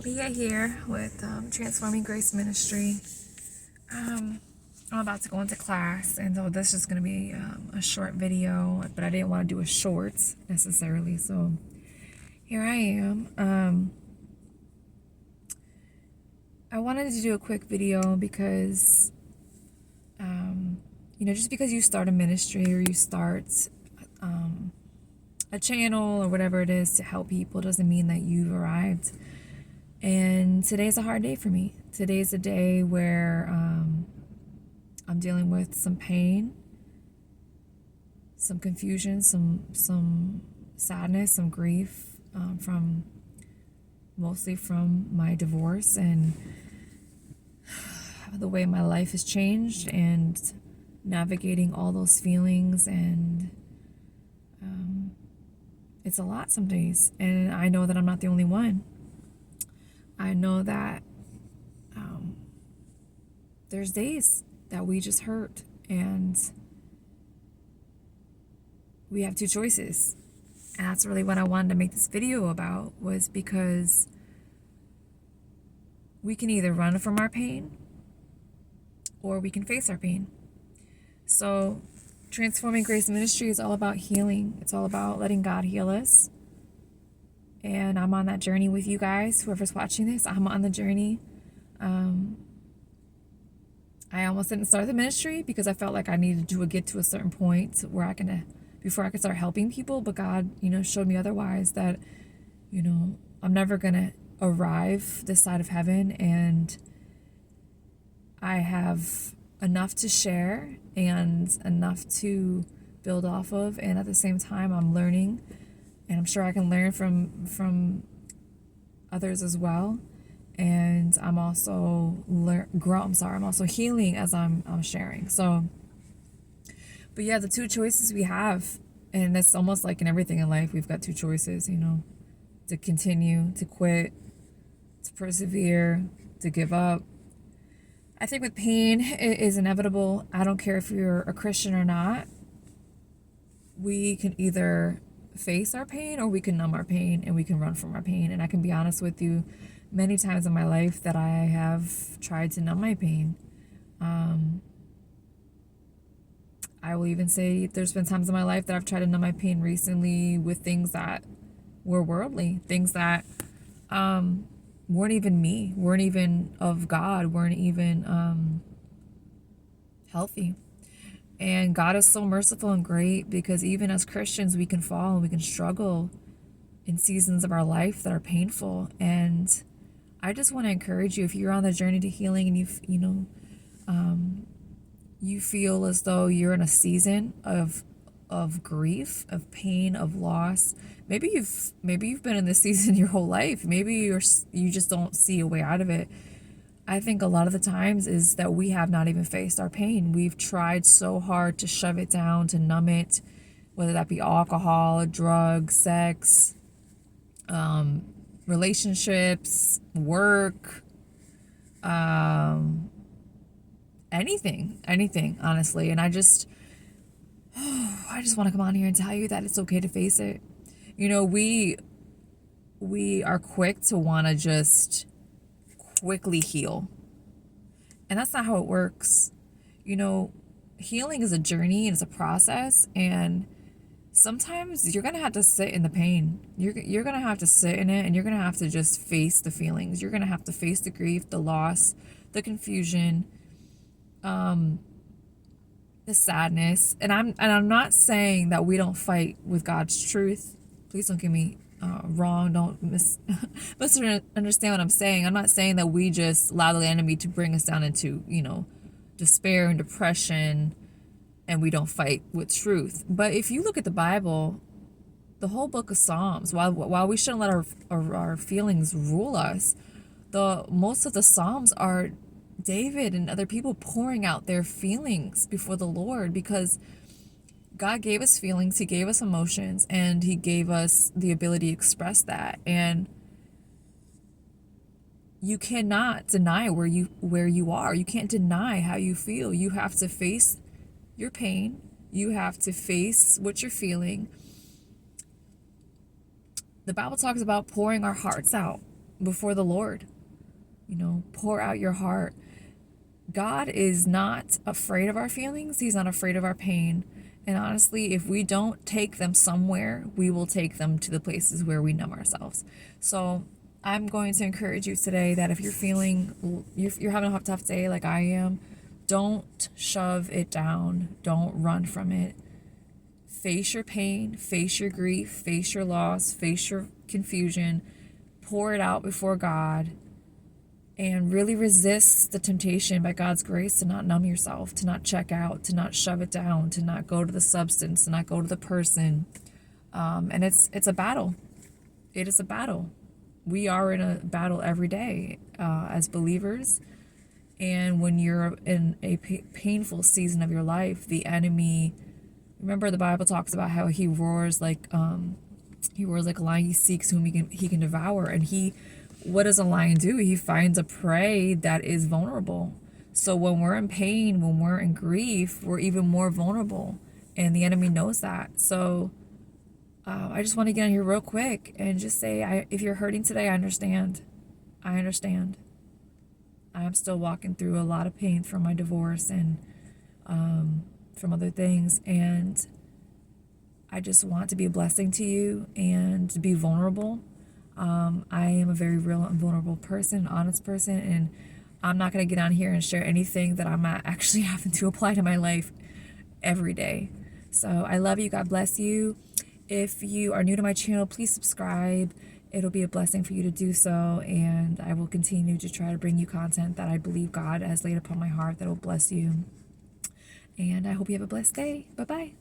Leah here with Transforming Grace Ministry. I'm about to go into class, and so this is going to be a short video, but I didn't want to do a short necessarily, so here I am. I wanted to do a quick video because, just because you start a ministry or you start a channel or whatever it is to help people doesn't mean that you've arrived. And today's a hard day for me. Today's a day where I'm dealing with some pain, some confusion, some sadness, some grief mostly from my divorce and the way my life has changed and navigating all those feelings. And it's a lot some days. And I know that I'm not the only one. I know that there's days that we just hurt, and we have two choices. And that's really what I wanted to make this video about, was because we can either run from our pain or we can face our pain. So Transforming Grace Ministry is all about healing. It's all about letting God heal us. And I'm on that journey with you guys. Whoever's watching this, I'm on the journey. I almost didn't start the ministry because I felt like I needed to get to a certain point where before I could start helping people. But God, showed me otherwise, that, I'm never going to arrive this side of heaven. And I have enough to share and enough to build off of. And at the same time, I'm learning. And I'm sure I can learn from others as well. And I'm also I'm also healing as I'm sharing. So, but yeah, the two choices we have, and it's almost like in everything in life, we've got two choices, to continue, to quit, to persevere, to give up. I think with pain, it is inevitable. I don't care if you're a Christian or not. We can either face our pain or we can numb our pain, and we can run from our pain. And I can be honest with you, many times in my life that I have tried to numb my pain. I will even say there's been times in my life that I've tried to numb my pain recently with things that were worldly, things that weren't even me, weren't even of God, weren't even healthy. And God is so merciful and great, because even as Christians, we can fall and we can struggle in seasons of our life that are painful. And I just want to encourage you, if you're on the journey to healing and you feel as though you're in a season of grief, of pain, of loss. Maybe you've been in this season your whole life. Maybe you just don't see a way out of it. I think a lot of the times is that we have not even faced our pain. We've tried so hard to shove it down, to numb it, whether that be alcohol, drugs, sex, relationships, work, anything, honestly. And I just want to come on here and tell you that it's okay to face it. We are quick to want to just quickly heal. And that's not how it works. Healing is a journey and it's a process, and sometimes you're going to have to sit in the pain. You're going to have to sit in it, and you're going to have to just face the feelings. You're going to have to face the grief, the loss, the confusion, the sadness. And I'm not saying that we don't fight with God's truth. Please don't get me wrong. Don't misunderstand what I'm saying. I'm not saying that we just allow the enemy to bring us down into, despair and depression, and we don't fight with truth. But if you look at the Bible, the whole book of Psalms, while we shouldn't let our feelings rule us, most of the Psalms are David and other people pouring out their feelings before the Lord, because God gave us feelings, He gave us emotions, and He gave us the ability to express that. And you cannot deny where you are. You can't deny how you feel. You have to face your pain. You have to face what you're feeling. The Bible talks about pouring our hearts out. before the Lord. Pour out your heart. God is not afraid of our feelings. He's not afraid of our pain. And honestly, if we don't take them somewhere, we will take them to the places where we numb ourselves. So I'm going to encourage you today that if you're feeling, you're having a tough day like I am, don't shove it down. Don't run from it. Face your pain, face your grief, face your loss, face your confusion. Pour it out before God. And really resist the temptation by God's grace to not numb yourself, to not check out, to not shove it down, to not go to the substance, to not go to the person. And it's a battle. It is a battle. We are in a battle every day as believers. And when you're in a painful season of your life, the enemy, remember the Bible talks about how he roars like a lion. He seeks whom he can devour. And what does a lion do? He finds a prey that is vulnerable. So when we're in pain, when we're in grief, we're even more vulnerable. And the enemy knows that. So I just want to get on here real quick and just say, if you're hurting today, I understand. I understand. I'm still walking through a lot of pain from my divorce and from other things. And I just want to be a blessing to you and to be vulnerable. I am a very real and vulnerable person, honest person, and I'm not going to get on here and share anything that I'm not actually having to apply to my life every day. So I love you. God bless you. If you are new to my channel, please subscribe. It'll be a blessing for you to do so, and I will continue to try to bring you content that I believe God has laid upon my heart that will bless you. And I hope you have a blessed day. Bye-bye.